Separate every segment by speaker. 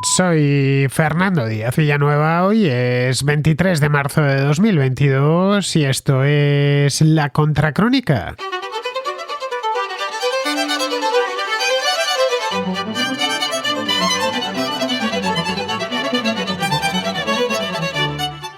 Speaker 1: Soy Fernando Díaz Villanueva, hoy es 23 de marzo de 2022 y esto es La Contracrónica.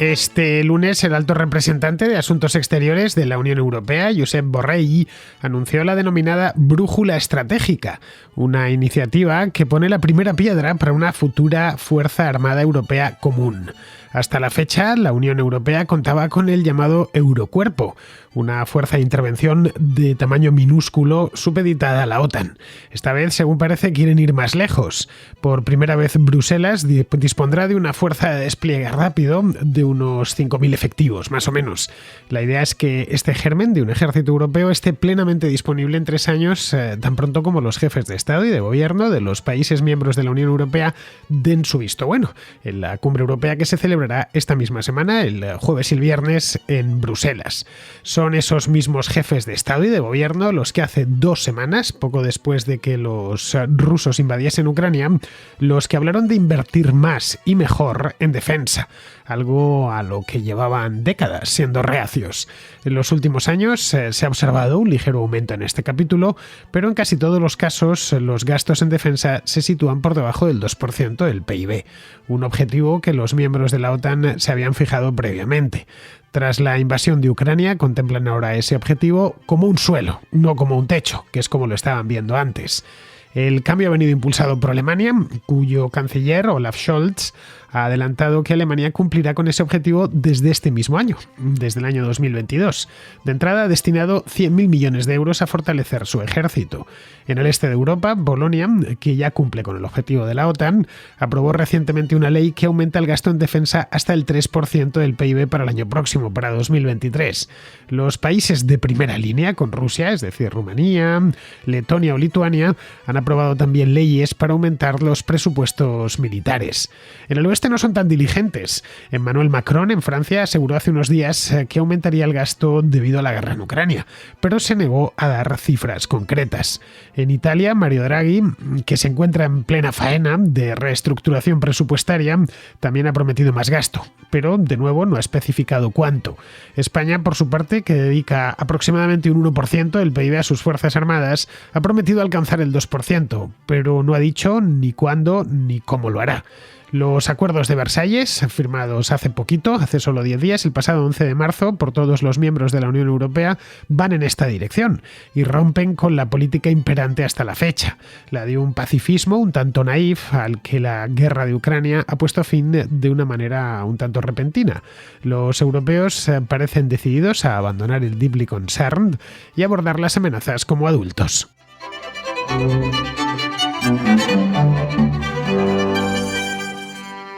Speaker 1: Este lunes, el alto representante de Asuntos Exteriores de la Unión Europea, Josep Borrell, anunció la denominada Brújula Estratégica, una iniciativa que pone la primera piedra para una futura Fuerza Armada Europea común. Hasta la fecha, la Unión Europea contaba con el llamado Eurocuerpo, una fuerza de intervención de tamaño minúsculo supeditada a la OTAN. Esta vez, según parece, quieren ir más lejos. Por primera vez, Bruselas dispondrá de una fuerza de despliegue rápido de unos 5.000 efectivos, más o menos. La idea es que este germen de un ejército europeo esté plenamente disponible en 3 años, tan pronto como los jefes de Estado y de Gobierno de los países miembros de la Unión Europea den su visto bueno, en la cumbre europea que se celebrará esta misma semana, el jueves y el viernes, en Bruselas. Son esos mismos jefes de Estado y de Gobierno los que hace 2 semanas, poco después de que los rusos invadiesen Ucrania, los que hablaron de invertir más y mejor en defensa, algo a lo que llevaban décadas siendo reacios. En los últimos años se ha observado un ligero aumento en este capítulo, pero en casi todos los casos los gastos en defensa se sitúan por debajo del 2% del PIB, un objetivo que los miembros de la OTAN se habían fijado previamente. Tras la invasión de Ucrania, contemplan ahora ese objetivo como un suelo, no como un techo, que es como lo estaban viendo antes. El cambio ha venido impulsado por Alemania, cuyo canciller Olaf Scholz ha adelantado que Alemania cumplirá con ese objetivo desde este mismo año, desde el año 2022. De entrada ha destinado 100.000 millones de euros a fortalecer su ejército. En el este de Europa, Polonia, que ya cumple con el objetivo de la OTAN, aprobó recientemente una ley que aumenta el gasto en defensa hasta el 3% del PIB para el año próximo, para 2023. Los países de primera línea con Rusia, es decir, Rumanía, Letonia o Lituania, han aprobado también leyes para aumentar los presupuestos militares. En el oeste no son tan diligentes. Emmanuel Macron, en Francia, aseguró hace unos días que aumentaría el gasto debido a la guerra en Ucrania, pero se negó a dar cifras concretas. En Italia, Mario Draghi, que se encuentra en plena faena de reestructuración presupuestaria, también ha prometido más gasto, pero de nuevo no ha especificado cuánto. España, por su parte, que dedica aproximadamente un 1% del PIB a sus Fuerzas Armadas, ha prometido alcanzar el 2%, pero no ha dicho ni cuándo ni cómo lo hará. Los acuerdos de Versalles, firmados hace poquito, hace solo 10 días, el pasado 11 de marzo, por todos los miembros de la Unión Europea, van en esta dirección y rompen con la política imperante hasta la fecha, la de un pacifismo un tanto naif al que la guerra de Ucrania ha puesto fin de una manera un tanto repentina. Los europeos parecen decididos a abandonar el deeply concerned y abordar las amenazas como adultos.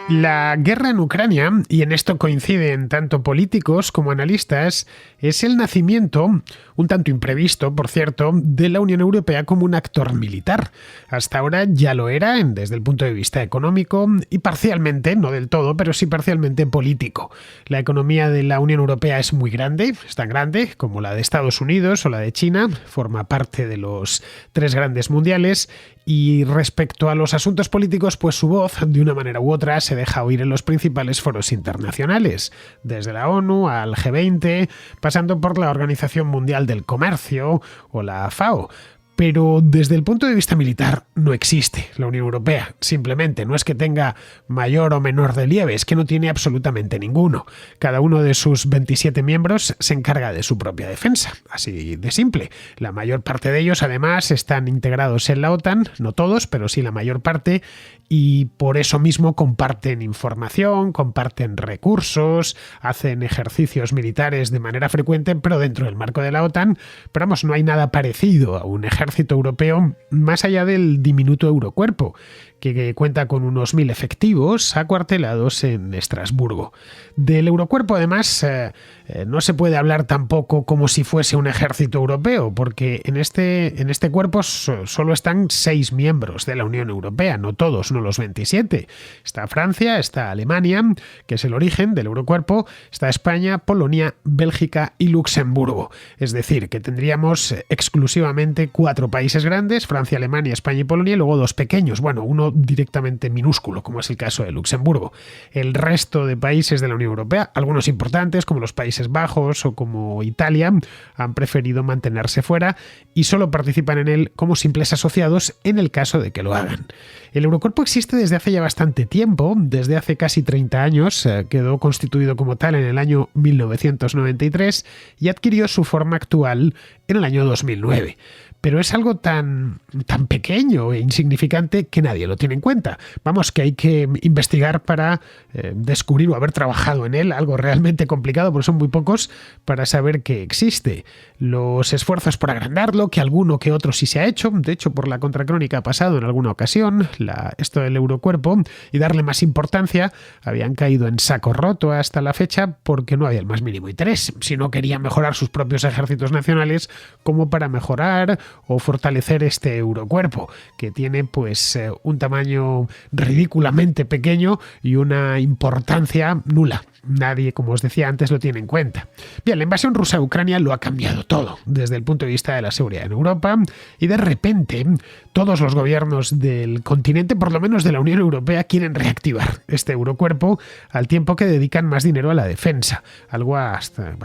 Speaker 1: La guerra en Ucrania, y en esto coinciden tanto políticos como analistas, es el nacimiento, un tanto imprevisto, por cierto, de la Unión Europea como un actor militar. Hasta ahora ya lo era desde el punto de vista económico y parcialmente, no del todo, pero sí parcialmente político. La economía de la Unión Europea es muy grande, es tan grande como la de Estados Unidos o la de China, forma parte de los 3 grandes mundiales. Y respecto a los asuntos políticos, pues su voz, de una manera u otra, se deja oír en los principales foros internacionales, desde la ONU al G20, pasando por la Organización Mundial del Comercio o la FAO. Pero desde el punto de vista militar no existe la Unión Europea. Simplemente no es que tenga mayor o menor relieve, es que no tiene absolutamente ninguno. Cada uno de sus 27 miembros se encarga de su propia defensa, así de simple. La mayor parte de ellos, además, están integrados en la OTAN, no todos, pero sí la mayor parte, y por eso mismo comparten información, comparten recursos, hacen ejercicios militares de manera frecuente, pero dentro del marco de la OTAN. Pero vamos, no hay nada parecido a un ejército europeo más allá del diminuto Eurocuerpo, que cuenta con unos 1.000 efectivos acuartelados en Estrasburgo. Del Eurocuerpo, además, no se puede hablar tampoco como si fuese un ejército europeo, porque en este cuerpo solo están 6 miembros de la Unión Europea, no todos, no los 27. Está Francia, está Alemania, que es el origen del Eurocuerpo, está España, Polonia, Bélgica y Luxemburgo. Es decir, que tendríamos exclusivamente 4 4 países grandes: Francia, Alemania, España y Polonia, y luego 2 pequeños, bueno, uno directamente minúsculo, como es el caso de Luxemburgo. El resto de países de la Unión Europea, algunos importantes como los Países Bajos o como Italia, han preferido mantenerse fuera y solo participan en él como simples asociados en el caso de que lo hagan. El Eurocuerpo existe desde hace ya bastante tiempo, desde hace casi 30 años, quedó constituido como tal en el año 1993 y adquirió su forma actual en el año 2009. Pero es algo tan pequeño e insignificante que nadie lo tiene en cuenta. Vamos, que hay que investigar para descubrir o haber trabajado en él, algo realmente complicado, porque son muy pocos, para saber que existe. Los esfuerzos por agrandarlo, que alguno que otro sí se ha hecho, de hecho por la Contracrónica ha pasado en alguna ocasión, esto del Eurocuerpo, y darle más importancia, habían caído en saco roto hasta la fecha porque no había el más mínimo interés. Si no querían mejorar sus propios ejércitos nacionales, como para mejorar o fortalecer este Eurocuerpo, que tiene pues un tamaño ridículamente pequeño y una importancia nula. Nadie, como os decía antes, lo tiene en cuenta. Bien, la invasión rusa a Ucrania lo ha cambiado todo desde el punto de vista de la seguridad en Europa, y de repente todos los gobiernos del continente, por lo menos de la Unión Europea, quieren reactivar este Eurocuerpo al tiempo que dedican más dinero a la defensa, algo a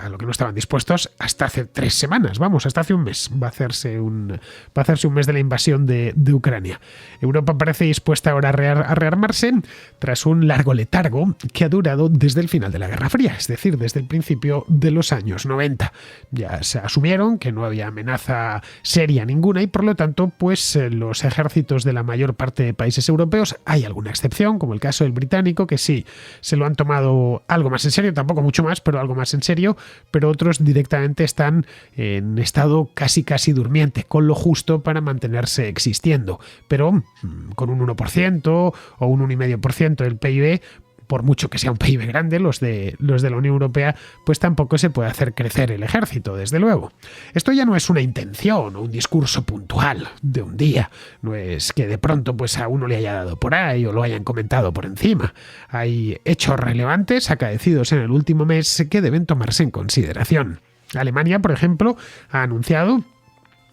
Speaker 1: lo que no estaban dispuestos hasta hace 3 semanas, vamos, hasta hace un mes. Va a hacerse un mes de la invasión de Ucrania. Europa parece dispuesta ahora a rearmarse tras un largo letargo que ha durado desde el final de la Guerra Fría, es decir, desde el principio de los años 90. Ya se asumieron que no había amenaza seria ninguna y por lo tanto pues los ejércitos de la mayor parte de países europeos, hay alguna excepción como el caso del británico, que sí se lo han tomado algo más en serio, tampoco mucho más, pero algo más en serio, pero otros directamente están en estado casi durmiente, con lo justo para mantenerse existiendo, pero con un 1% o un 1,5% del PIB, por mucho que sea un PIB grande, los de la Unión Europea, pues tampoco se puede hacer crecer el ejército, desde luego. Esto ya no es una intención o un discurso puntual de un día, no es que de pronto pues a uno le haya dado por ahí o lo hayan comentado por encima. Hay hechos relevantes acaecidos en el último mes que deben tomarse en consideración. Alemania, por ejemplo, ha anunciado,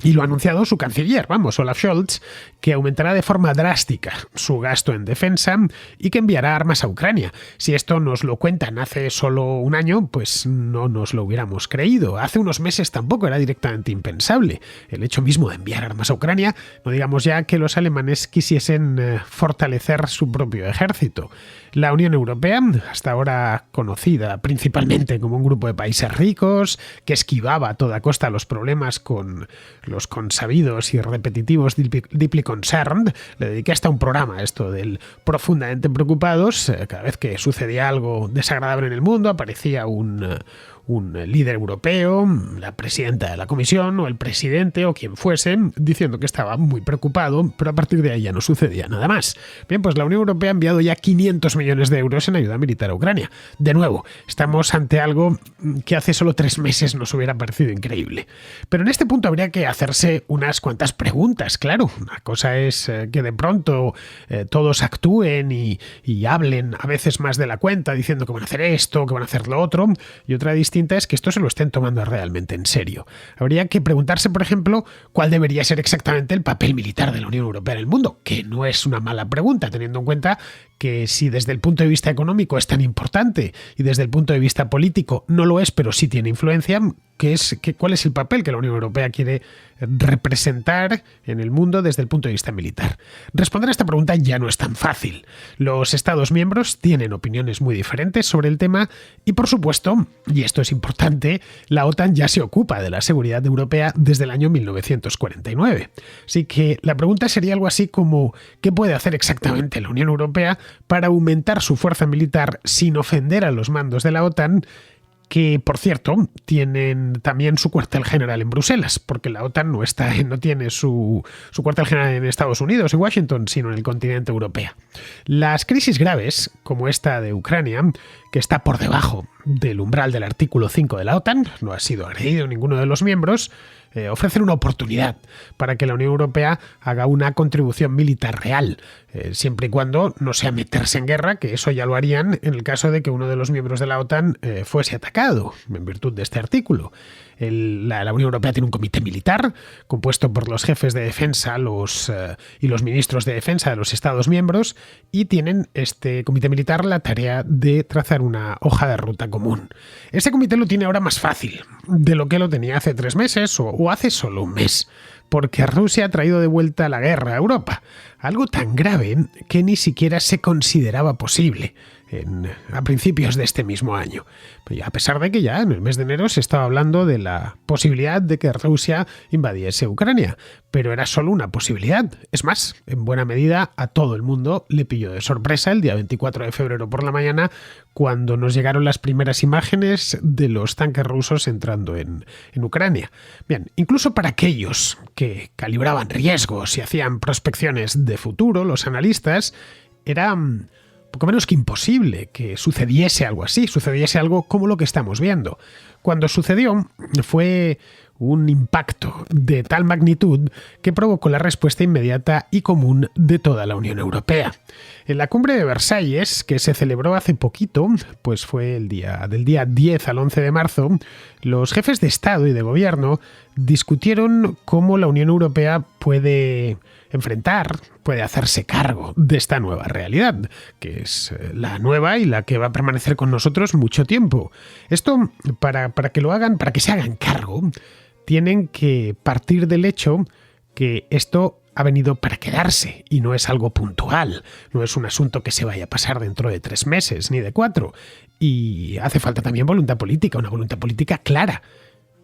Speaker 1: y lo ha anunciado su canciller, Olaf Scholz, que aumentará de forma drástica su gasto en defensa y que enviará armas a Ucrania. Si esto nos lo cuentan hace solo un año, pues no nos lo hubiéramos creído. Hace unos meses tampoco era directamente impensable el hecho mismo de enviar armas a Ucrania, no digamos ya que los alemanes quisiesen fortalecer su propio ejército. La Unión Europea, hasta ahora conocida principalmente como un grupo de países ricos, que esquivaba a toda costa los problemas con los consabidos y repetitivos Deeply Concerned, le dediqué hasta un programa a esto del profundamente preocupados. Cada vez que sucedía algo desagradable en el mundo, aparecía un líder europeo, la presidenta de la comisión o el presidente o quien fuese, diciendo que estaba muy preocupado, pero a partir de ahí ya no sucedía nada más. Bien, pues la Unión Europea ha enviado ya 500 millones de euros en ayuda militar a Ucrania. De nuevo, estamos ante algo que hace solo 3 meses nos hubiera parecido increíble. Pero en este punto habría que hacerse unas cuantas preguntas, claro. Una cosa es que de pronto todos actúen y hablen a veces más de la cuenta, diciendo que van a hacer esto, que van a hacer lo otro, y otra distinta es que esto se lo estén tomando realmente en serio. Habría que preguntarse, por ejemplo, cuál debería ser exactamente el papel militar de la Unión Europea en el mundo, que no es una mala pregunta, teniendo en cuenta que si desde el punto de vista económico es tan importante y desde el punto de vista político no lo es, pero sí tiene influencia, ¿cuál es el papel que la Unión Europea quiere representar en el mundo desde el punto de vista militar? Responder a esta pregunta ya no es tan fácil. Los Estados miembros tienen opiniones muy diferentes sobre el tema y, por supuesto, y esto es importante, la OTAN ya se ocupa de la seguridad europea desde el año 1949. Así que la pregunta sería algo así como ¿qué puede hacer exactamente la Unión Europea para aumentar su fuerza militar sin ofender a los mandos de la OTAN, que, por cierto, tienen también su cuartel general en Bruselas, porque la OTAN no tiene su cuartel general en Estados Unidos, en Washington, sino en el continente europeo. Las crisis graves, como esta de Ucrania, que está por debajo del umbral del artículo 5 de la OTAN, no ha sido agredido ninguno de los miembros, ofrecen una oportunidad para que la Unión Europea haga una contribución militar real, siempre y cuando no sea meterse en guerra, que eso ya lo harían en el caso de que uno de los miembros de la OTAN fuese atacado, en virtud de este artículo. La Unión Europea tiene un comité militar compuesto por los jefes de defensa y los ministros de defensa de los Estados miembros, y tienen este comité militar la tarea de trazar una hoja de ruta común. Ese comité lo tiene ahora más fácil de lo que lo tenía hace 3 meses o hace solo un mes, porque Rusia ha traído de vuelta la guerra a Europa, algo tan grave que ni siquiera se consideraba posible a principios de este mismo año. A pesar de que ya en el mes de enero se estaba hablando de la posibilidad de que Rusia invadiese Ucrania, pero era solo una posibilidad. Es más, en buena medida a todo el mundo le pilló de sorpresa el día 24 de febrero por la mañana, cuando nos llegaron las primeras imágenes de los tanques rusos entrando en Ucrania. Bien, incluso para aquellos que calibraban riesgos y hacían prospecciones de futuro, los analistas, era poco menos que imposible que sucediese algo así, sucediese algo como lo que estamos viendo. Cuando sucedió fue un impacto de tal magnitud que provocó la respuesta inmediata y común de toda la Unión Europea. En la cumbre de Versalles, que se celebró hace poquito, pues fue del día 10 al 11 de marzo, los jefes de Estado y de Gobierno discutieron cómo la Unión Europea puede hacerse cargo de esta nueva realidad, que es la nueva y la que va a permanecer con nosotros mucho tiempo. Esto, para que lo hagan, para que se hagan cargo, tienen que partir del hecho que esto ha venido para quedarse y no es algo puntual, no es un asunto que se vaya a pasar dentro de 3 meses ni de 4. Y hace falta también voluntad política, una voluntad política clara.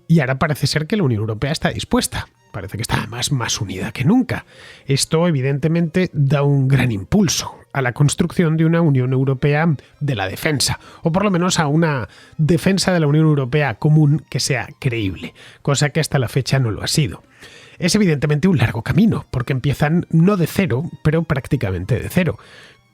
Speaker 1: Y ahora parece ser que la Unión Europea está dispuesta. Parece que está además más unida que nunca. Esto evidentemente da un gran impulso a la construcción de una Unión Europea de la defensa, o por lo menos a una defensa de la Unión Europea común que sea creíble, cosa que hasta la fecha no lo ha sido. Es evidentemente un largo camino, porque empiezan no de cero, pero prácticamente de cero.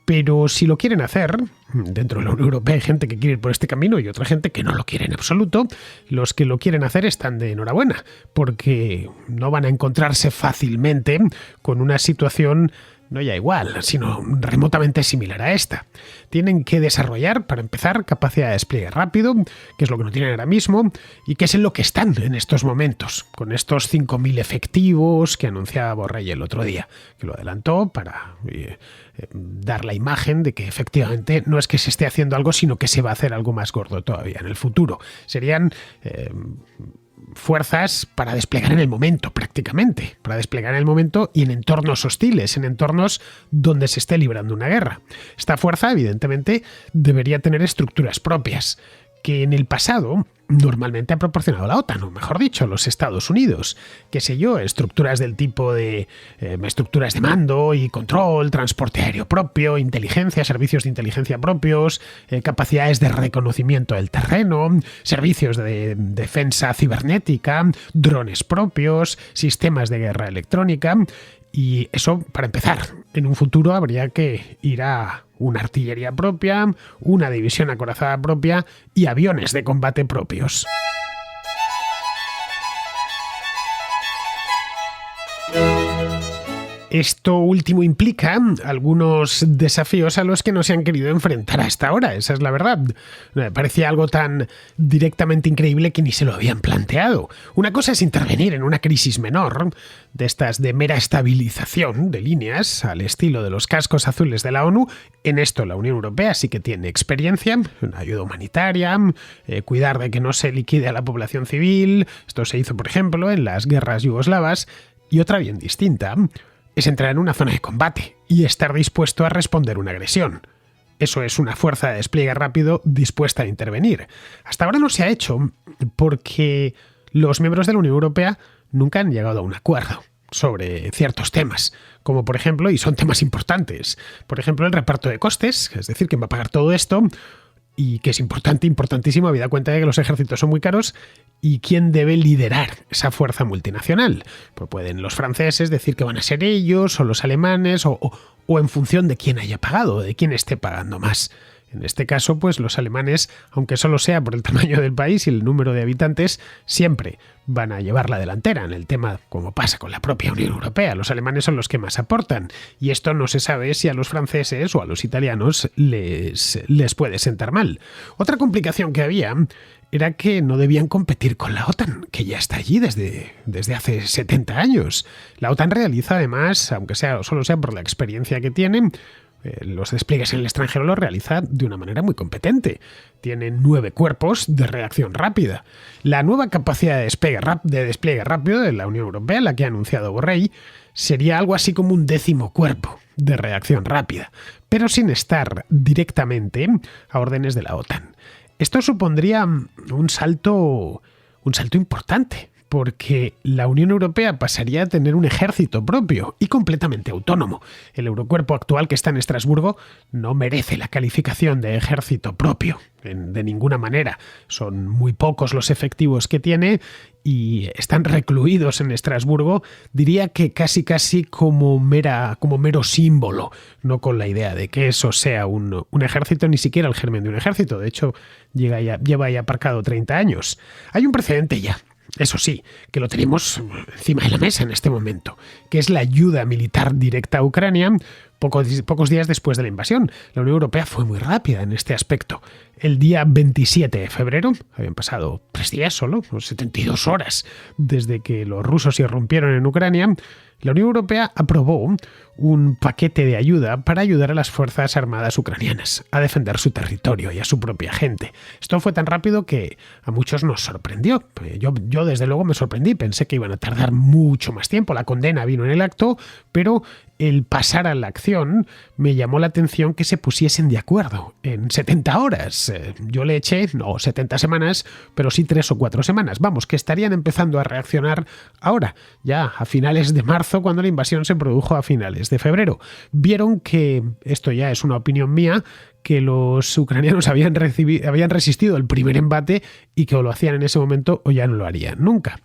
Speaker 1: Pero si lo quieren hacer, dentro de la Unión Europea hay gente que quiere ir por este camino y otra gente que no lo quiere en absoluto. Los que lo quieren hacer están de enhorabuena, porque no van a encontrarse fácilmente con una situación no ya igual, sino remotamente similar a esta. Tienen que desarrollar, para empezar, capacidad de despliegue rápido, que es lo que no tienen ahora mismo, y que es en lo que están en estos momentos, con estos 5.000 efectivos que anunciaba Borrell el otro día, que lo adelantó para dar la imagen de que efectivamente no es que se esté haciendo algo, sino que se va a hacer algo más gordo todavía en el futuro. Serían fuerzas para desplegar en el momento, prácticamente, para desplegar en el momento y en entornos hostiles, en entornos donde se esté librando una guerra. Esta fuerza, evidentemente, debería tener estructuras propias, que en el pasado normalmente ha proporcionado la OTAN, o mejor dicho, los Estados Unidos. Qué sé yo, estructuras del tipo de estructuras de mando y control, transporte aéreo propio, inteligencia, servicios de inteligencia propios, capacidades de reconocimiento del terreno, servicios de defensa cibernética, drones propios, sistemas de guerra electrónica. Y eso, para empezar, en un futuro habría que ir a una artillería propia, una división acorazada propia y aviones de combate propios. Esto último implica algunos desafíos a los que no se han querido enfrentar hasta ahora, esa es la verdad. Me parecía algo tan directamente increíble que ni se lo habían planteado. Una cosa es intervenir en una crisis menor, de estas de mera estabilización de líneas, al estilo de los cascos azules de la ONU. En esto la Unión Europea sí que tiene experiencia, una ayuda humanitaria, cuidar de que no se liquide a la población civil. Esto se hizo, por ejemplo, en las guerras yugoslavas. Y otra bien distinta es entrar en una zona de combate y estar dispuesto a responder una agresión. Eso es una fuerza de despliegue rápido dispuesta a intervenir. Hasta ahora no se ha hecho porque los miembros de la Unión Europea nunca han llegado a un acuerdo sobre ciertos temas, como por ejemplo, y son temas importantes, por ejemplo el reparto de costes, es decir, quién va a pagar todo esto, y que es importante, importantísimo, habida cuenta de que los ejércitos son muy caros, y quién debe liderar esa fuerza multinacional. Pues pueden los franceses decir que van a ser ellos, o los alemanes, o en función de quién haya pagado, de quién esté pagando más. En este caso, pues los alemanes, aunque solo sea por el tamaño del país y el número de habitantes, siempre van a llevar la delantera en el tema, como pasa con la propia Unión Europea. Los alemanes son los que más aportan y esto no se sabe si a los franceses o a los italianos les puede sentar mal. Otra complicación que había era que no debían competir con la OTAN, que ya está allí desde hace 70 años. La OTAN realiza además, aunque solo sea por la experiencia que tiene, los despliegues en el extranjero los realiza de una manera muy competente. Tienen 9 cuerpos de reacción rápida. La nueva capacidad de despliegue rápido de la Unión Europea, la que ha anunciado Borrell, sería algo así como un 10º cuerpo de reacción rápida, pero sin estar directamente a órdenes de la OTAN. Esto supondría un salto importante, porque la Unión Europea pasaría a tener un ejército propio y completamente autónomo. El Eurocuerpo actual que está en Estrasburgo no merece la calificación de ejército propio, de ninguna manera. Son muy pocos los efectivos que tiene y están recluidos en Estrasburgo, diría que casi como mero símbolo, no con la idea de que eso sea un ejército, ni siquiera el germen de un ejército. De hecho, lleva ya aparcado 30 años. Hay un precedente ya. Eso sí, que lo tenemos encima de la mesa en este momento, que es la ayuda militar directa a Ucrania pocos días después de la invasión. La Unión Europea fue muy rápida en este aspecto. El día 27 de febrero, habían pasado 3 días solo, 72 horas, desde que los rusos irrumpieron en Ucrania, la Unión Europea aprobó un paquete de ayuda para ayudar a las Fuerzas Armadas ucranianas a defender su territorio y a su propia gente. Esto fue tan rápido que a muchos nos sorprendió. Yo desde luego me sorprendí, pensé que iban a tardar mucho más tiempo. La condena vino en el acto, pero el pasar a la acción me llamó la atención que se pusiesen de acuerdo en 70 horas. Yo le eché, no 70 semanas, pero sí 3 o 4 semanas. Vamos, que estarían empezando a reaccionar ahora, ya a finales de marzo, cuando la invasión se produjo a finales de febrero. Vieron que, esto ya es una opinión mía, que los ucranianos habían resistido el primer embate y que o lo hacían en ese momento o ya no lo harían nunca.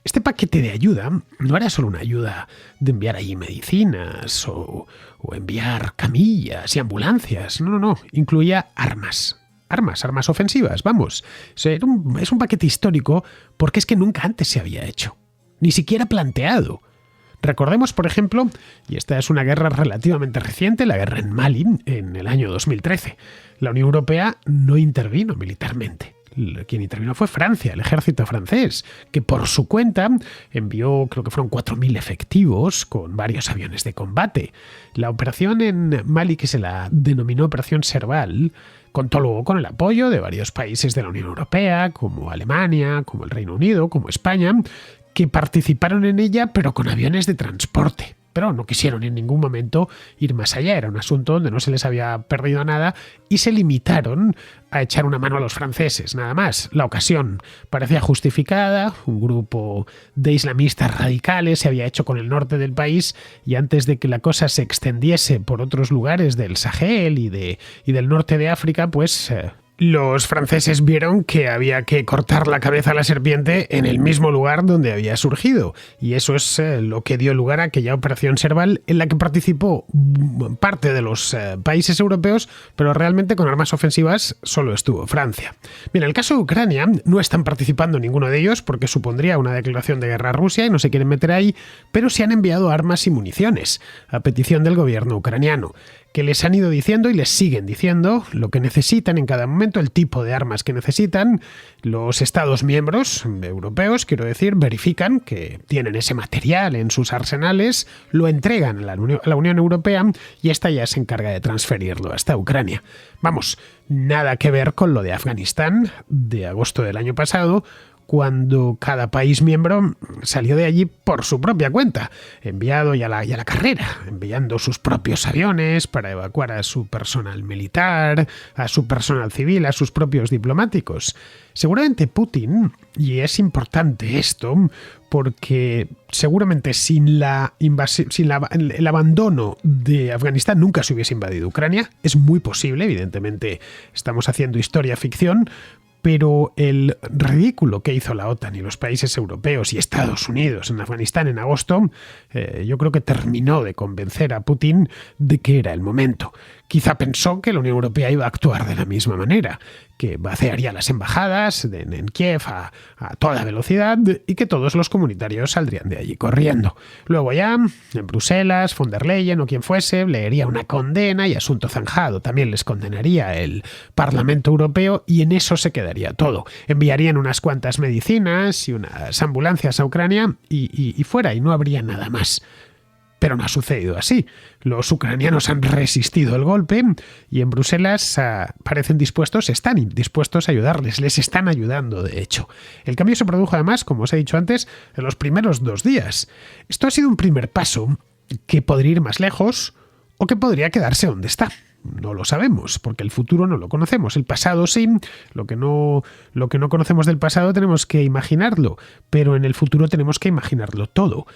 Speaker 1: Este paquete de ayuda no era solo una ayuda de enviar allí medicinas o enviar camillas y ambulancias. No. Incluía armas ofensivas, vamos. Es un paquete histórico porque es que nunca antes se había hecho, ni siquiera planteado. Recordemos, por ejemplo, y esta es una guerra relativamente reciente, la guerra en Mali, en el año 2013. La Unión Europea no intervino militarmente. Quien intervino fue Francia, el ejército francés, que por su cuenta envió, creo que fueron 4.000 efectivos con varios aviones de combate. La operación en Mali, que se la denominó Operación Serval, contó luego con el apoyo de varios países de la Unión Europea, como Alemania, como el Reino Unido, como España, que participaron en ella, pero con aviones de transporte. Pero no quisieron en ningún momento ir más allá. Era un asunto donde no se les había perdido nada y se limitaron a echar una mano a los franceses, nada más. La ocasión parecía justificada. Un grupo de islamistas radicales se había hecho con el norte del país y antes de que la cosa se extendiese por otros lugares del Sahel y del norte de África, pues los franceses vieron que había que cortar la cabeza a la serpiente en el mismo lugar donde había surgido. Y eso es lo que dio lugar a aquella operación Serval en la que participó parte de los países europeos, pero realmente con armas ofensivas solo estuvo Francia. Bien, en el caso de Ucrania no están participando ninguno de ellos porque supondría una declaración de guerra a Rusia y no se quieren meter ahí, pero se han enviado armas y municiones a petición del gobierno ucraniano, que les han ido diciendo y les siguen diciendo lo que necesitan en cada momento, el tipo de armas que necesitan. Los Estados miembros europeos, quiero decir, verifican que tienen ese material en sus arsenales, lo entregan a la Unión Europea y esta ya se encarga de transferirlo hasta Ucrania. Vamos, nada que ver con lo de Afganistán de agosto del año pasado, cuando cada país miembro salió de allí por su propia cuenta, enviado y a la carrera, enviando sus propios aviones para evacuar a su personal militar, a su personal civil, a sus propios diplomáticos. Seguramente Putin, y es importante esto, porque seguramente sin el abandono de Afganistán nunca se hubiese invadido Ucrania. Es muy posible, evidentemente estamos haciendo historia-ficción, pero el ridículo que hizo la OTAN y los países europeos y Estados Unidos en Afganistán en agosto, yo creo que terminó de convencer a Putin de que era el momento, Quizá pensó que la Unión Europea iba a actuar de la misma manera, que vaciaría las embajadas en Kiev a toda velocidad y que todos los comunitarios saldrían de allí corriendo. Luego ya, en Bruselas, von der Leyen o quien fuese, leería una condena y asunto zanjado. También les condenaría el Parlamento Europeo y en eso se quedaría todo. Enviarían unas cuantas medicinas y unas ambulancias a Ucrania y fuera, y no habría nada más. Pero no ha sucedido así. Los ucranianos han resistido el golpe y en Bruselas están dispuestos a ayudarles, les están ayudando de hecho. El cambio se produjo además, como os he dicho antes, en los primeros 2 días. Esto ha sido un primer paso que podría ir más lejos o que podría quedarse donde está. No lo sabemos, porque el futuro no lo conocemos. El pasado sí, lo que no conocemos del pasado tenemos que imaginarlo, pero en el futuro tenemos que imaginarlo todo.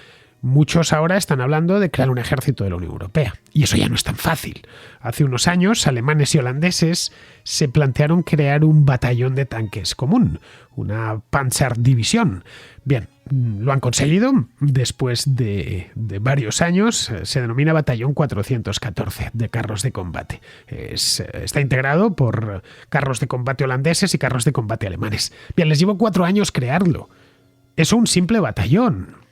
Speaker 1: Muchos ahora están hablando de crear un ejército de la Unión Europea, y eso ya no es tan fácil. Hace unos años, alemanes y holandeses se plantearon crear un batallón de tanques común, una Panzerdivisión. Bien, lo han conseguido después de varios años. Se denomina Batallón 414 de carros de combate. Está integrado por carros de combate holandeses y carros de combate alemanes. Bien, les llevó 4 años crearlo. Es un simple batallón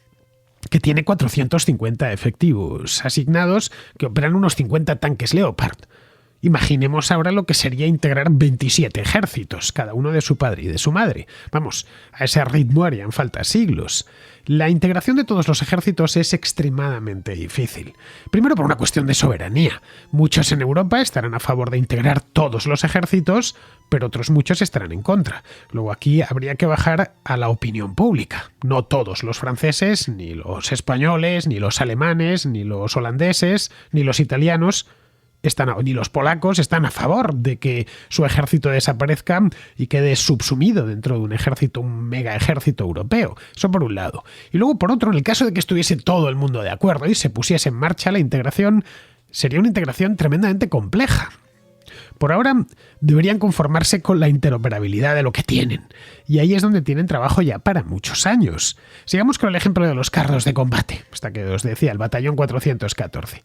Speaker 1: que tiene 450 efectivos asignados que operan unos 50 tanques Leopard. Imaginemos ahora lo que sería integrar 27 ejércitos, cada uno de su padre y de su madre. Vamos, a ese ritmo harían falta siglos. La integración de todos los ejércitos es extremadamente difícil. Primero por una cuestión de soberanía. Muchos en Europa estarán a favor de integrar todos los ejércitos, pero otros muchos estarán en contra. Luego aquí habría que bajar a la opinión pública. No todos los franceses, ni los españoles, ni los alemanes, ni los holandeses, ni los italianos ni los polacos están a favor de que su ejército desaparezca y quede subsumido dentro de un mega ejército europeo. Eso por un lado. Y luego por otro, en el caso de que estuviese todo el mundo de acuerdo y se pusiese en marcha la integración, sería una integración tremendamente compleja. Por ahora deberían conformarse con la interoperabilidad de lo que tienen, y ahí es donde tienen trabajo ya para muchos años. Sigamos con el ejemplo de los carros de combate, hasta que os decía, el Batallón 414.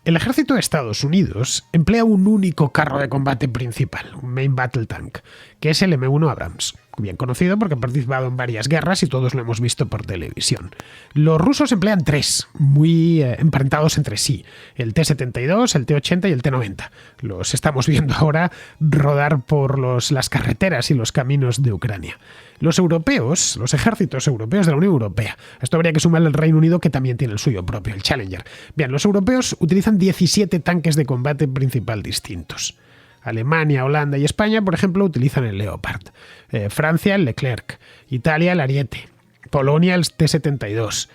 Speaker 1: El ejército de Estados Unidos emplea un único carro de combate principal, un Main Battle Tank, que es el M1 Abrams, bien conocido porque ha participado en varias guerras y todos lo hemos visto por televisión. Los rusos emplean 3, muy emparentados entre sí, el T-72, el T-80 y el T-90. Los estamos viendo ahora rodar por las carreteras y los caminos de Ucrania. Los europeos, los ejércitos europeos de la Unión Europea, a esto habría que sumar el Reino Unido, que también tiene el suyo propio, el Challenger. Bien, los europeos utilizan 17 tanques de combate principal distintos. Alemania, Holanda y España, por ejemplo, utilizan el Leopard. Francia, el Leclerc. Italia, el Ariete. Polonia, el T-72,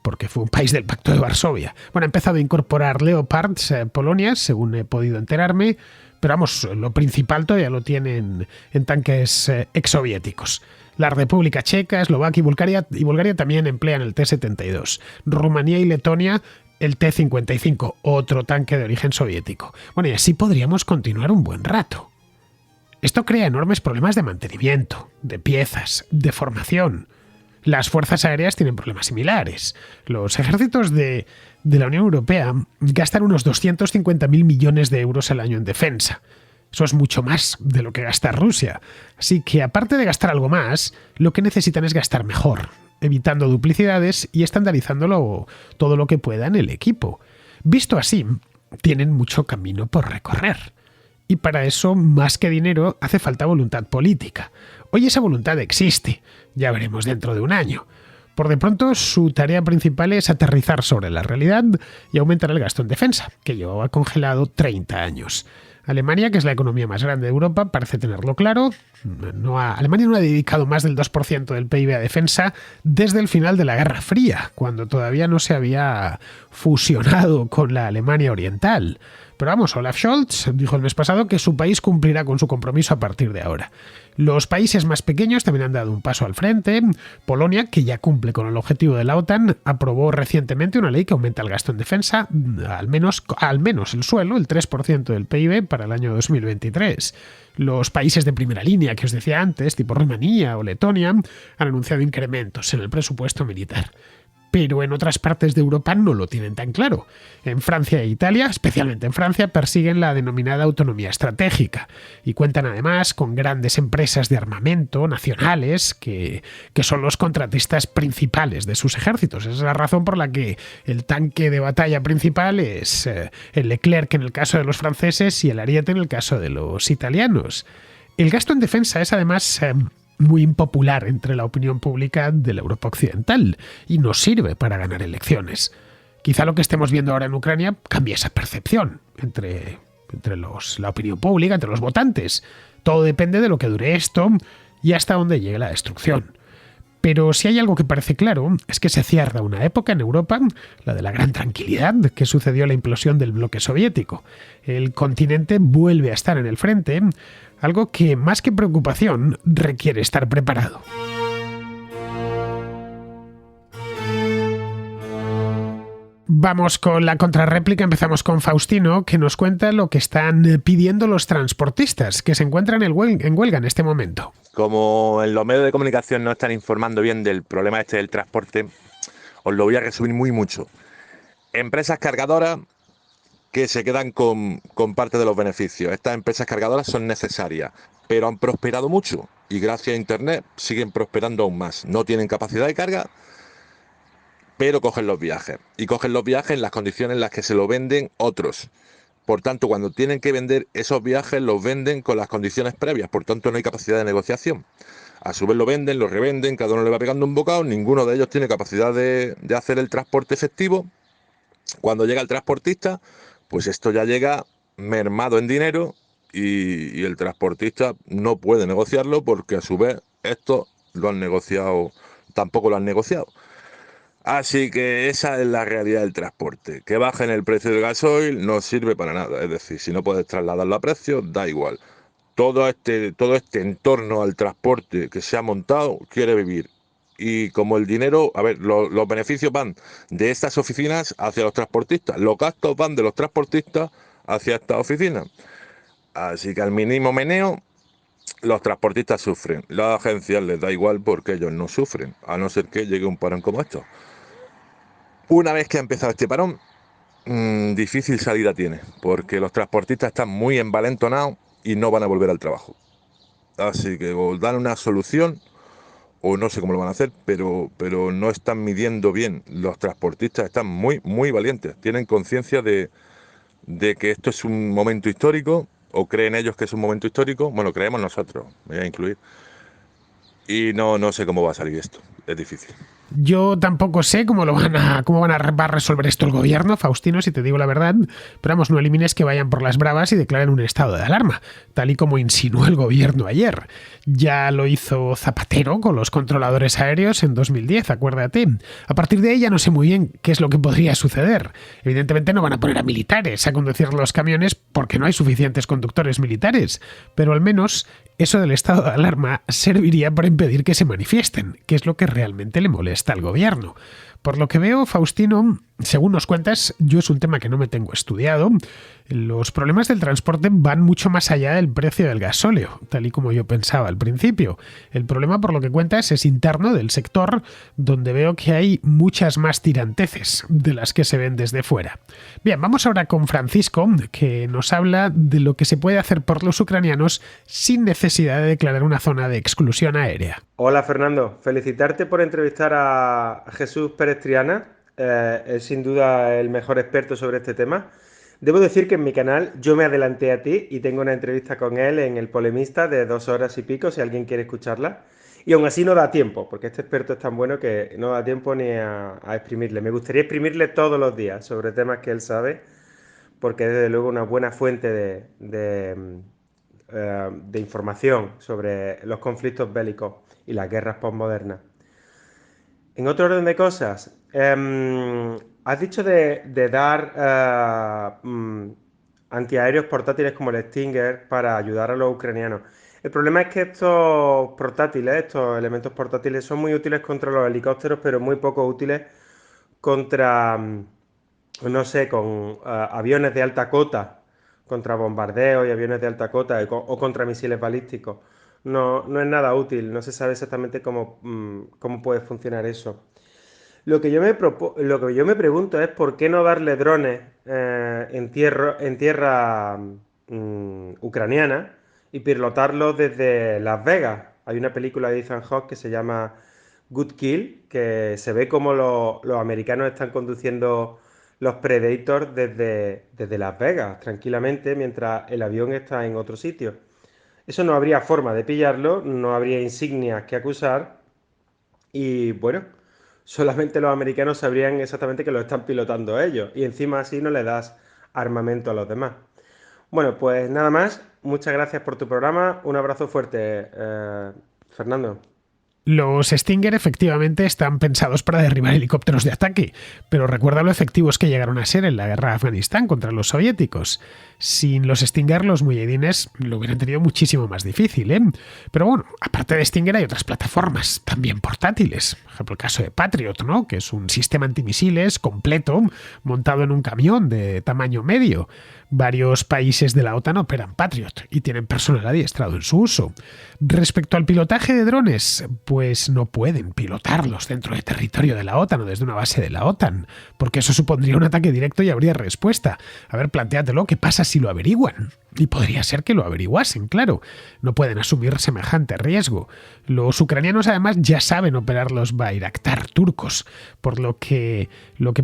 Speaker 1: porque fue un país del Pacto de Varsovia. Bueno, ha empezado a incorporar Leopards Polonia, según he podido enterarme, pero vamos, lo principal todavía lo tienen en tanques exsoviéticos. La República Checa, Eslovaquia y Bulgaria también emplean el T-72. Rumanía y Letonia el T-55, otro tanque de origen soviético. Bueno, y así podríamos continuar un buen rato. Esto crea enormes problemas de mantenimiento, de piezas, de formación. Las fuerzas aéreas tienen problemas similares. Los ejércitos de la Unión Europea gastan unos 250.000 millones de euros al año en defensa. Eso es mucho más de lo que gasta Rusia. Así que, aparte de gastar algo más, lo que necesitan es gastar mejor, evitando duplicidades y estandarizando todo lo que pueda en el equipo. Visto así, tienen mucho camino por recorrer. Y para eso, más que dinero, hace falta voluntad política. Hoy esa voluntad existe, ya veremos dentro de un año. Por de pronto, su tarea principal es aterrizar sobre la realidad y aumentar el gasto en defensa, que llevaba congelado 30 años. Alemania, que es la economía más grande de Europa, parece tenerlo claro. Alemania no ha dedicado más del 2% del PIB a defensa desde el final de la Guerra Fría, cuando todavía no se había fusionado con la Alemania Oriental. Pero vamos, Olaf Scholz dijo el mes pasado que su país cumplirá con su compromiso a partir de ahora. Los países más pequeños también han dado un paso al frente. Polonia, que ya cumple con el objetivo de la OTAN, aprobó recientemente una ley que aumenta el gasto en defensa, al menos el suelo, el 3% del PIB para el año 2023. Los países de primera línea que os decía antes, tipo Rumanía o Letonia, han anunciado incrementos en el presupuesto militar. pero en otras partes de Europa no lo tienen tan claro. En Francia e Italia, especialmente en Francia, persiguen la denominada autonomía estratégica y cuentan además con grandes empresas de armamento nacionales que son los contratistas principales de sus ejércitos. Esa es la razón por la que el tanque de batalla principal es el Leclerc en el caso de los franceses y el Ariete en el caso de los italianos. El gasto en defensa es además muy impopular entre la opinión pública de la Europa occidental y no sirve para ganar elecciones. Quizá lo que estemos viendo ahora en Ucrania cambie esa percepción entre la opinión pública, entre los votantes. Todo depende de lo que dure esto y hasta dónde llegue la destrucción. Pero si hay algo que parece claro, es que se cierra una época en Europa, la de la gran tranquilidad que sucedió a la implosión del bloque soviético. El continente vuelve a estar en el frente, algo que, más que preocupación, requiere estar preparado. Vamos con la contrarréplica, empezamos con Faustino, que nos cuenta lo que están pidiendo los transportistas, que se encuentran en huelga en este momento.
Speaker 2: Como en los medios de comunicación no están informando bien del problema este del transporte, os lo voy a resumir muy mucho. Empresas cargadoras que se quedan con parte de los beneficios. Estas empresas cargadoras son necesarias, pero han prosperado mucho y gracias a Internet siguen prosperando aún más. No tienen capacidad de carga, pero cogen los viajes. Y cogen los viajes en las condiciones en las que se lo venden otros. Por tanto, cuando tienen que vender esos viajes, los venden con las condiciones previas. Por tanto, no hay capacidad de negociación. A su vez lo venden, lo revenden, cada uno le va pegando un bocado. Ninguno de ellos tiene capacidad de hacer el transporte efectivo. Cuando llega el transportista, pues esto ya llega mermado en dinero y el transportista no puede negociarlo porque a su vez estos lo han negociado, tampoco lo han negociado. Así que esa es la realidad del transporte. Que bajen el precio del gasoil no sirve para nada. Es decir, si no puedes trasladarlo a precio, da igual. Todo este entorno al transporte que se ha montado quiere vivir. Y como el dinero, a ver, los beneficios van de estas oficinas hacia los transportistas. Los gastos van de los transportistas hacia estas oficinas. Así que al mínimo meneo, los transportistas sufren. Las agencias les da igual porque ellos no sufren, a no ser que llegue un parón como esto. Una vez que ha empezado este parón, difícil salida tiene, porque los transportistas están muy envalentonados y no van a volver al trabajo. Así que o dan una solución o no sé cómo lo van a hacer, pero no están midiendo bien. Los transportistas están muy, muy valientes. Tienen conciencia de que esto es un momento histórico, o creen ellos que es un momento histórico. Bueno, creemos nosotros, me voy a incluir. Y no sé cómo va a salir esto. Es difícil.
Speaker 1: Yo tampoco sé cómo va a resolver esto el gobierno, Faustino, si te digo la verdad, pero vamos, no elimines que vayan por las bravas y declaren un estado de alarma, tal y como insinuó el gobierno ayer. Ya lo hizo Zapatero con los controladores aéreos en 2010, acuérdate. A partir de ahí ya no sé muy bien qué es lo que podría suceder. Evidentemente no van a poner a militares a conducir los camiones porque no hay suficientes conductores militares, pero al menos eso del estado de alarma serviría para impedir que se manifiesten, que es lo que realmente le molesta al gobierno. Por lo que veo, Faustino, según nos cuentas, yo es un tema que no me tengo estudiado. Los problemas del transporte van mucho más allá del precio del gasóleo, tal y como yo pensaba al principio. El problema, por lo que cuentas, es interno del sector, donde veo que hay muchas más tiranteces de las que se ven desde fuera. Bien, vamos ahora con Francisco, que nos habla de lo que se puede hacer por los ucranianos sin necesidad de declarar una zona de exclusión aérea.
Speaker 3: Hola Fernando, felicitarte por entrevistar a Jesús Pérez Triana, es sin duda el mejor experto sobre este tema. Debo decir que en mi canal yo me adelanté a ti y tengo una entrevista con él en El Polemista de 2 horas y pico, si alguien quiere escucharla. Y aún así no da tiempo, porque este experto es tan bueno que no da tiempo ni a exprimirle. Me gustaría exprimirle todos los días sobre temas que él sabe, porque es desde luego una buena fuente de información sobre los conflictos bélicos y las guerras postmodernas. En otro orden de cosas, has dicho de dar antiaéreos portátiles como el Stinger para ayudar a los ucranianos. El problema es que estos portátiles, estos elementos portátiles, son muy útiles contra los helicópteros, pero muy poco útiles contra, no sé, con aviones de alta cota, contra bombardeos y aviones de alta cota o contra misiles balísticos. No es nada útil, no se sabe exactamente cómo puede funcionar eso. Lo que yo me pregunto es por qué no darle drones en tierra ucraniana y pilotarlos desde Las Vegas. Hay una película de Ethan Hawke que se llama Good Kill, que se ve como los americanos están conduciendo los Predators desde Las Vegas tranquilamente mientras el avión está en otro sitio. Eso no habría forma de pillarlo, no habría insignias que acusar y bueno, solamente los americanos sabrían exactamente que lo están pilotando ellos y encima así no le das armamento a los demás. Bueno, pues nada más, muchas gracias por tu programa, un abrazo fuerte, Fernando.
Speaker 1: Los Stinger efectivamente están pensados para derribar helicópteros de ataque, pero recuerda lo efectivos que llegaron a ser en la guerra de Afganistán contra los soviéticos. Sin los Stinger, los mujahidines lo hubieran tenido muchísimo más difícil, ¿eh? Pero bueno, aparte de Stinger hay otras plataformas, también portátiles. Por ejemplo, el caso de Patriot, ¿no? Que es un sistema antimisiles completo montado en un camión de tamaño medio. Varios países de la OTAN operan Patriot y tienen personal adiestrado en su uso. Respecto al pilotaje de drones, pues no pueden pilotarlos dentro de territorio de la OTAN o desde una base de la OTAN, porque eso supondría un ataque directo y habría respuesta. A ver, plantéatelo, ¿qué pasa si lo averiguan? Y podría ser que lo averiguasen, claro. No pueden asumir semejante riesgo. Los ucranianos además ya saben operar los Bayraktar turcos, por lo que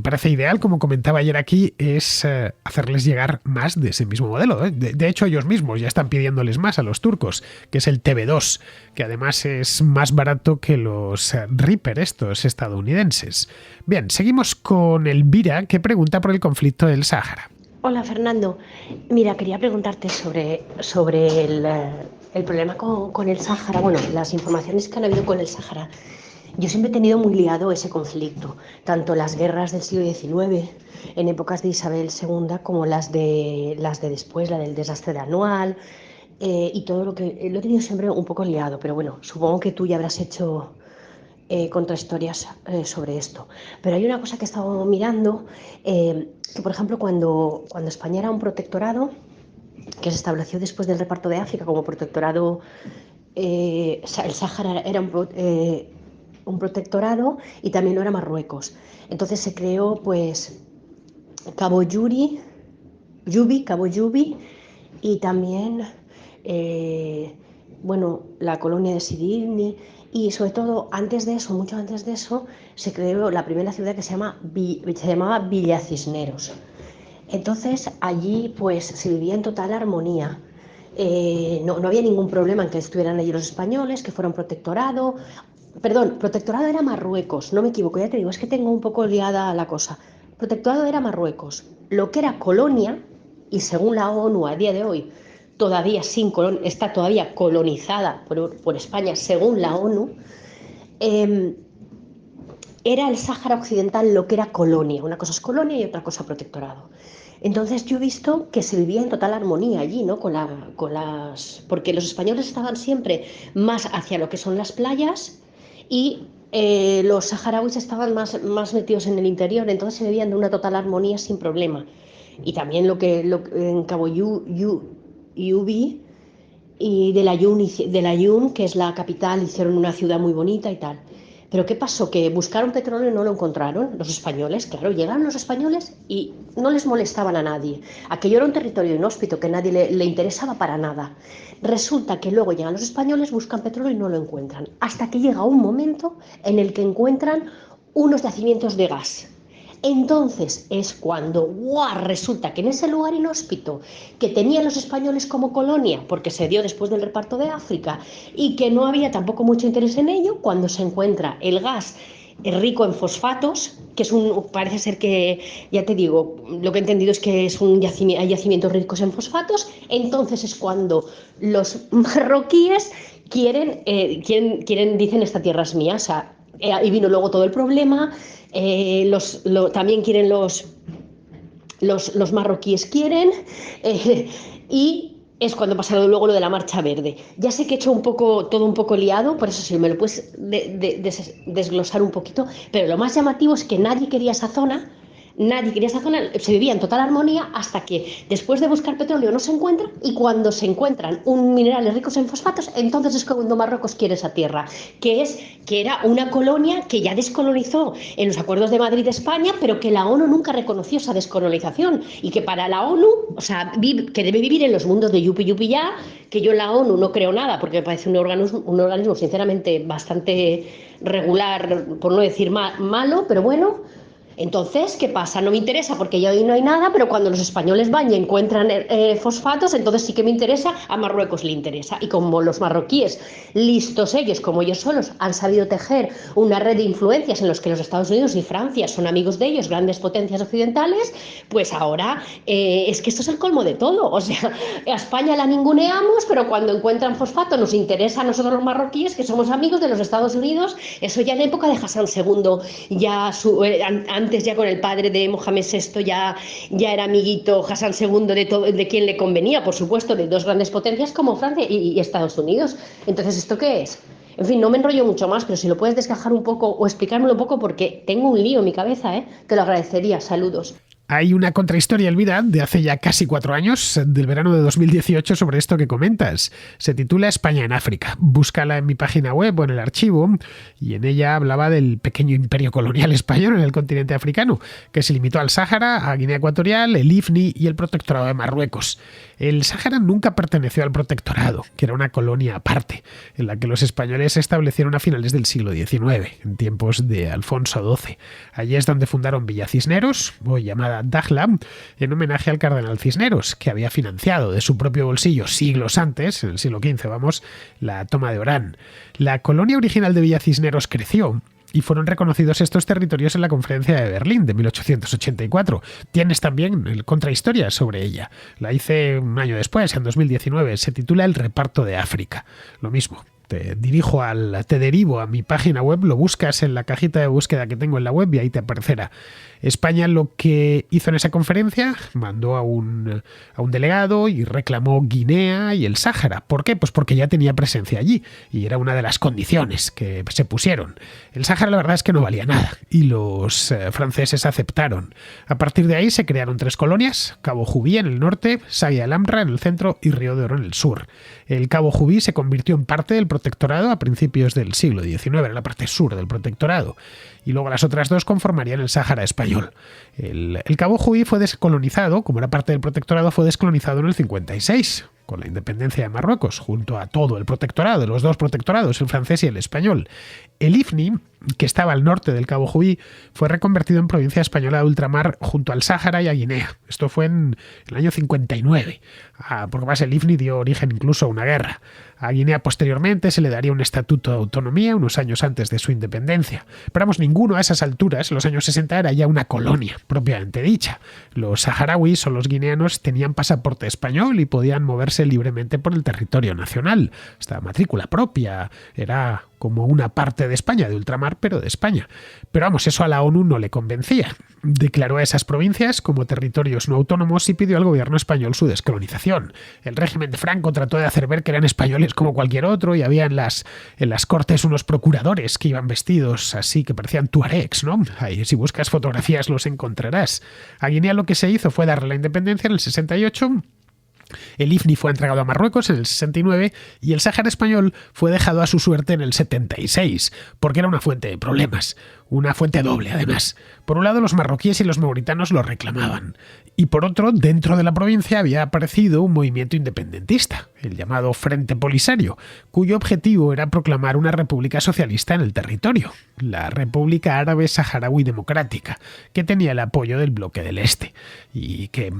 Speaker 1: parece ideal, como comentaba ayer aquí, es hacerles llegar más de ese mismo modelo. De hecho, ellos mismos ya están pidiéndoles más a los turcos, que es el TB2, que además es más barato que los Reaper estos estadounidenses. Bien, seguimos con Elvira, que pregunta por el conflicto del Sáhara.
Speaker 4: Hola Fernando, mira, quería preguntarte sobre el problema con el Sáhara, bueno, las informaciones que han habido con el Sáhara. Yo siempre he tenido muy liado ese conflicto, tanto las guerras del siglo XIX, en épocas de Isabel II, como las de después, la del desastre de Anual, y todo lo he tenido siempre un poco liado, pero bueno, supongo que tú ya habrás hecho contrahistorias sobre esto. Pero hay una cosa que he estado mirando, que por ejemplo cuando España era un protectorado, que se estableció después del reparto de África como protectorado, el Sáhara era un protectorado y también lo era Marruecos. Entonces se creó pues Cabo Yubi y también bueno, la colonia de Sidi y sobre todo antes de eso, mucho antes de eso, se creó la primera ciudad que se llamaba Villa Cisneros. Entonces allí pues se vivía en total armonía. No había ningún problema en que estuvieran allí los españoles, que fueran protectorado. Perdón, protectorado era Marruecos, no me equivoco, ya te digo, es que tengo un poco liada la cosa. Protectorado era Marruecos. Lo que era colonia, y según la ONU a día de hoy, todavía está todavía colonizada por España, según la ONU, era el Sáhara Occidental lo que era colonia. Una cosa es colonia y otra cosa protectorado. Entonces yo he visto que se vivía en total armonía allí, ¿no? Porque los españoles estaban siempre más hacia lo que son las playas y los saharauis estaban más metidos en el interior, entonces se vivían de una total armonía sin problema. Y también en Cabo Yubi y de la Yun, que es la capital, hicieron una ciudad muy bonita y tal. Pero ¿qué pasó? Que buscaron petróleo y no lo encontraron los españoles. Claro, llegaron los españoles y no les molestaban a nadie. Aquello era un territorio inhóspito que a nadie le interesaba para nada. Resulta que luego llegan los españoles, buscan petróleo y no lo encuentran. Hasta que llega un momento en el que encuentran unos yacimientos de gas. Entonces es cuando resulta que en ese lugar inhóspito que tenían los españoles como colonia, porque se dio después del reparto de África, y que no había tampoco mucho interés en ello, cuando se encuentra el gas rico en fosfatos, que parece ser que, ya te digo, lo que he entendido es que hay yacimientos ricos en fosfatos, entonces es cuando los marroquíes dicen esta tierra es mía, o sea, y vino luego todo el problema. También quieren los marroquíes y es cuando pasa luego lo de la Marcha Verde. Ya sé que he hecho todo un poco liado, por eso si me lo puedes desglosar un poquito, pero lo más llamativo es que nadie quería esa zona nadie quería esa zona, se vivía en total armonía hasta que después de buscar petróleo no se encuentran, y cuando se encuentran un minerales ricos en fosfatos, entonces es cuando Marruecos quiere esa tierra, que era una colonia que ya descolonizó en los acuerdos de Madrid-España, pero que la ONU nunca reconoció esa descolonización, y que para la ONU, o sea, que debe vivir en los mundos de yupi yupi ya, que yo en la ONU no creo nada, porque me parece un organismo sinceramente bastante regular, por no decir malo, pero bueno. Entonces, ¿qué pasa? No me interesa porque ya ahí no hay nada, pero cuando los españoles van y encuentran fosfatos, entonces sí que me interesa, a Marruecos le interesa. Y como los marroquíes, listos ellos, como ellos solos, han sabido tejer una red de influencias en los que los Estados Unidos y Francia son amigos de ellos, grandes potencias occidentales, pues ahora es que esto es el colmo de todo. O sea, a España la ninguneamos, pero cuando encuentran fosfato nos interesa a nosotros los marroquíes, que somos amigos de los Estados Unidos. Eso ya en época de Hassan II, ya antes ya con el padre de Mohamed VI ya era amiguito Hassan II de quien le convenía, por supuesto, de dos grandes potencias como Francia y Estados Unidos. Entonces, ¿esto qué es? En fin, no me enrollo mucho más, pero si lo puedes desgajar un poco o explicármelo un poco, porque tengo un lío en mi cabeza, te lo agradecería. Saludos.
Speaker 1: Hay una contrahistoria, Elvira, de hace ya casi 4 años, del verano de 2018, sobre esto que comentas. Se titula España en África. Búscala en mi página web o en el archivo, y en ella hablaba del pequeño imperio colonial español en el continente africano, que se limitó al Sáhara, a Guinea Ecuatorial, el IFNI y el Protectorado de Marruecos. El Sáhara nunca perteneció al Protectorado, que era una colonia aparte, en la que los españoles se establecieron a finales del siglo XIX, en tiempos de Alfonso XII. Allí es donde fundaron Villa Cisneros, hoy llamada Dakhla, en homenaje al cardenal Cisneros, que había financiado de su propio bolsillo siglos antes, en el siglo XV, la toma de Orán. La colonia original de Villa Cisneros creció y fueron reconocidos estos territorios en la Conferencia de Berlín de 1884. Tienes también el contrahistoria sobre ella. La hice un año después, en 2019. Se titula El reparto de África. Lo mismo. Te derivo a mi página web, lo buscas en la cajita de búsqueda que tengo en la web y ahí te aparecerá. España lo que hizo en esa conferencia, mandó a un delegado y reclamó Guinea y el Sáhara. ¿Por qué? Pues porque ya tenía presencia allí y era una de las condiciones que se pusieron. El Sáhara la verdad es que no valía nada y los franceses aceptaron. A partir de ahí se crearon 3 colonias, Cabo Jubí en el norte, Sagia el Hamra en el centro y Río de Oro en el sur. El Cabo Jubí se convirtió en parte del protectorado a principios del siglo XIX, era la parte sur del protectorado, y luego las otras 2 conformarían el Sáhara español. El Cabo Jubí fue descolonizado, como era parte del protectorado, fue descolonizado en el 56, con la independencia de Marruecos, junto a todo el protectorado, los 2 protectorados, el francés y el español. El IFNI, que estaba al norte del Cabo Jubí, fue reconvertido en provincia española de ultramar junto al Sáhara y a Guinea. Esto fue en el año 59, porque más el IFNI dio origen incluso a una guerra. A Guinea posteriormente se le daría un estatuto de autonomía unos años antes de su independencia. Pero vamos, ninguno a esas alturas, en los años 60, era ya una colonia propiamente dicha. Los saharauis o los guineanos tenían pasaporte español y podían moverse libremente por el territorio nacional. Esta matrícula propia era como una parte de España, de ultramar, pero de España. Pero vamos, eso a la ONU no le convencía. Declaró a esas provincias como territorios no autónomos y pidió al gobierno español su descolonización. El régimen de Franco trató de hacer ver que eran españoles como cualquier otro y había en las cortes unos procuradores que iban vestidos así, que parecían tuaregs, ¿no? Ahí, si buscas fotografías los encontrarás. A Guinea lo que se hizo fue darle la independencia en el 68. El IFNI fue entregado a Marruecos en el 69 y el Sáhara español fue dejado a su suerte en el 76, porque era una fuente de problemas, una fuente doble además. Por un lado, los marroquíes y los mauritanos lo reclamaban, y por otro, dentro de la provincia había aparecido un movimiento independentista, el llamado Frente Polisario, cuyo objetivo era proclamar una república socialista en el territorio, la República Árabe Saharaui Democrática, que tenía el apoyo del bloque del Este y que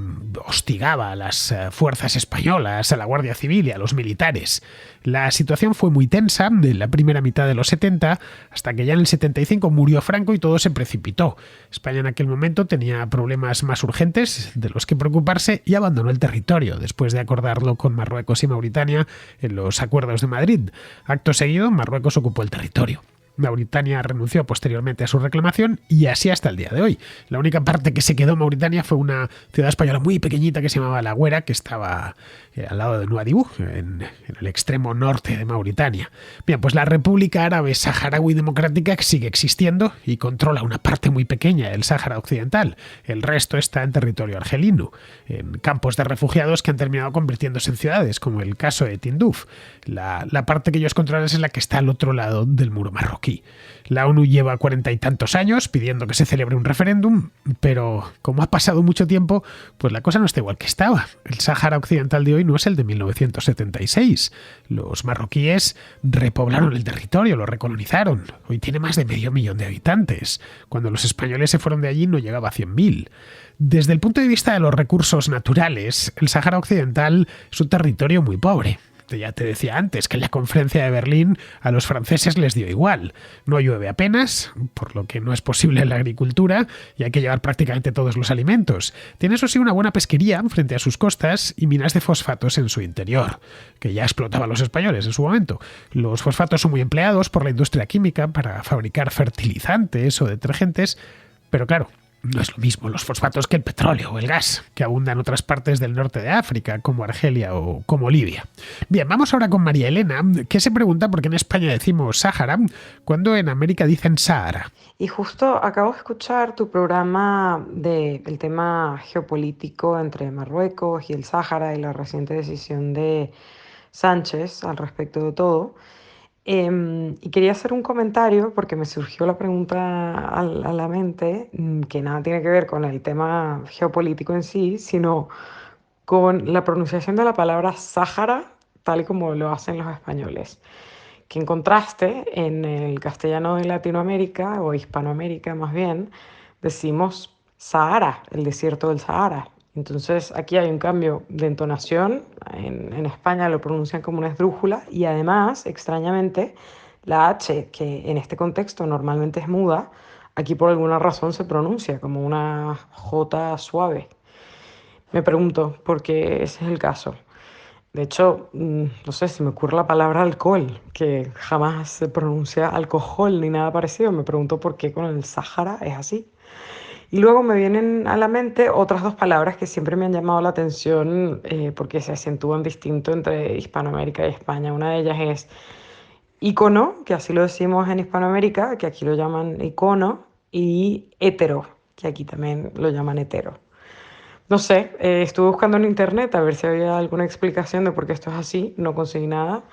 Speaker 1: hostigaba a las fuerzas españolas, a la Guardia Civil y a los militares. La situación fue muy tensa en la primera mitad de los 70, hasta que ya en el 75 murió Franco y todo se precipitó. España en aquel momento tenía problemas más urgentes de los que preocuparse y abandonó el territorio, después de acordarlo con Marruecos y Mauritania en los acuerdos de Madrid. Acto seguido, Marruecos ocupó el territorio. Mauritania renunció posteriormente a su reclamación y así hasta el día de hoy. La única parte que se quedó en Mauritania fue una ciudad española muy pequeñita que se llamaba La Güera, que estaba al lado de Nuadhibou, en el extremo norte de Mauritania. Bien, pues la República Árabe Saharaui Democrática sigue existiendo y controla una parte muy pequeña del Sáhara Occidental. El resto está en territorio argelino, en campos de refugiados que han terminado convirtiéndose en ciudades, como el caso de Tinduf. La parte que ellos controlan es la que está al otro lado del muro marroquí. La ONU lleva 40 y tantos años pidiendo que se celebre un referéndum, pero como ha pasado mucho tiempo, pues la cosa no está igual que estaba. El Sáhara Occidental de hoy no es el de 1976. Los marroquíes repoblaron el territorio, lo recolonizaron. Hoy tiene más de 500.000 de habitantes. Cuando los españoles se fueron de allí no llegaba a 100.000. Desde el punto de vista de los recursos naturales, el Sáhara Occidental es un territorio muy pobre. Ya te decía antes que en la conferencia de Berlín a los franceses les dio igual. No llueve apenas, por lo que no es posible la agricultura y hay que llevar prácticamente todos los alimentos. Tiene eso sí una buena pesquería frente a sus costas y minas de fosfatos en su interior, que ya explotaban los españoles en su momento. Los fosfatos son muy empleados por la industria química para fabricar fertilizantes o detergentes, pero claro, no es lo mismo los fosfatos que el petróleo o el gas, que abundan en otras partes del norte de África, como Argelia o como Libia. Bien, vamos ahora con María Elena, que se pregunta por qué en España decimos Sáhara, cuando en América dicen Sahara.
Speaker 5: Y justo acabo de escuchar tu programa del tema geopolítico entre Marruecos y el Sáhara y la reciente decisión de Sánchez al respecto de todo. Y quería hacer un comentario porque me surgió la pregunta a la mente, que nada tiene que ver con el tema geopolítico en sí, sino con la pronunciación de la palabra Sáhara, tal y como lo hacen los españoles. Que en contraste, en el castellano de Latinoamérica, o Hispanoamérica más bien, decimos Sahara, el desierto del Sahara. Entonces aquí hay un cambio de entonación, en España lo pronuncian como una esdrújula y además, extrañamente, la H, que en este contexto normalmente es muda, aquí por alguna razón se pronuncia como una J suave. Me pregunto por qué ese es el caso. De hecho, no sé, si me ocurre la palabra alcohol, que jamás se pronuncia alcohol ni nada parecido. Me pregunto por qué con el Sáhara es así. Y luego me vienen a la mente otras dos palabras que siempre me han llamado la atención porque se acentúan distinto entre Hispanoamérica y España. Una de ellas es ícono, que así lo decimos en Hispanoamérica, que aquí lo llaman icono, y hetero, que aquí también lo llaman hetero. No sé, estuve buscando en internet a ver si había alguna explicación de por qué esto es así, no conseguí nada.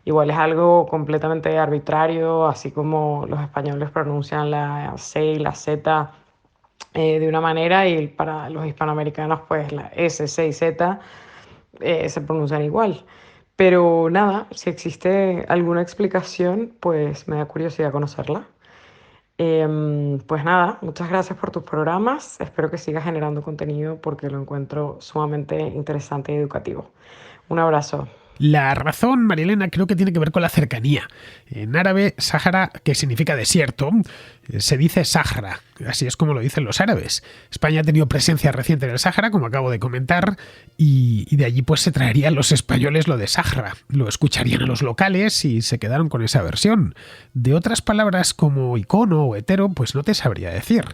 Speaker 5: Igual es algo completamente arbitrario, así como los españoles pronuncian la C y la Z de una manera y para los hispanoamericanos pues la S, C y Z se pronuncian igual. Pero nada, si existe alguna explicación, pues me da curiosidad conocerla. Pues nada, muchas gracias por tus programas. Espero que sigas generando contenido porque lo encuentro sumamente interesante y educativo. Un abrazo.
Speaker 1: La razón, María Elena, creo que tiene que ver con la cercanía. En árabe, Sáhara, que significa desierto, se dice Sahra, así es como lo dicen los árabes. España ha tenido presencia reciente en el Sáhara, como acabo de comentar, y de allí pues se traerían los españoles lo de Sahra. Lo escucharían a los locales y se quedaron con esa versión. De otras palabras como icono o hetero, pues no te sabría decir.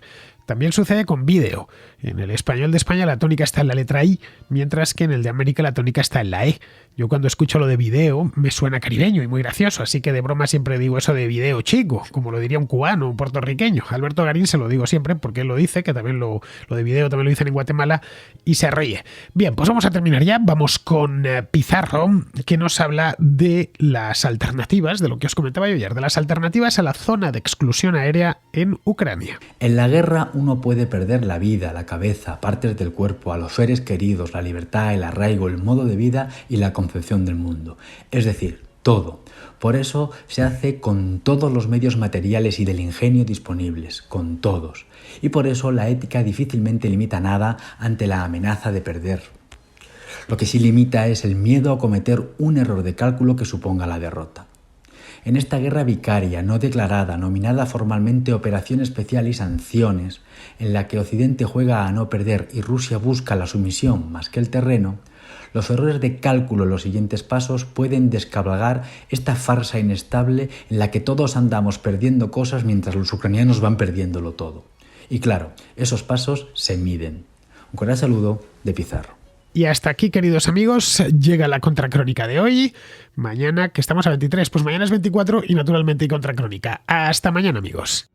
Speaker 1: También sucede con vídeo. En el español de España la tónica está en la letra I, mientras que en el de América la tónica está en la E. Yo cuando escucho lo de video me suena caribeño y muy gracioso, así que de broma siempre digo eso de video chico, como lo diría un cubano o puertorriqueño. Alberto Garín se lo digo siempre porque él lo dice, que también lo de video también lo dicen en Guatemala y se ríe. Bien, pues vamos a terminar ya. Vamos con Pizarro, que nos habla de las alternativas, de lo que os comentaba yo ayer, de las alternativas a la zona de exclusión aérea en Ucrania.
Speaker 6: En la guerra uno puede perder la vida, la cabeza, partes del cuerpo, a los seres queridos, la libertad, el arraigo, el modo de vida y la concepción del mundo. Es decir, todo. Por eso se hace con todos los medios materiales y del ingenio disponibles, con todos. Y por eso la ética difícilmente limita nada ante la amenaza de perder. Lo que sí limita es el miedo a cometer un error de cálculo que suponga la derrota. En esta guerra vicaria, no declarada, nominada formalmente Operación Especial y Sanciones, en la que Occidente juega a no perder y Rusia busca la sumisión más que el terreno, Los errores de cálculo en los siguientes pasos pueden descabalgar esta farsa inestable en la que todos andamos perdiendo cosas mientras los ucranianos van perdiéndolo todo. Y claro, esos pasos se miden. Un cordial saludo de Pizarro.
Speaker 1: Y hasta aquí, queridos amigos, llega la contracrónica de hoy. Mañana, que estamos a 23, pues mañana es 24 y naturalmente hay contracrónica. Hasta mañana, amigos.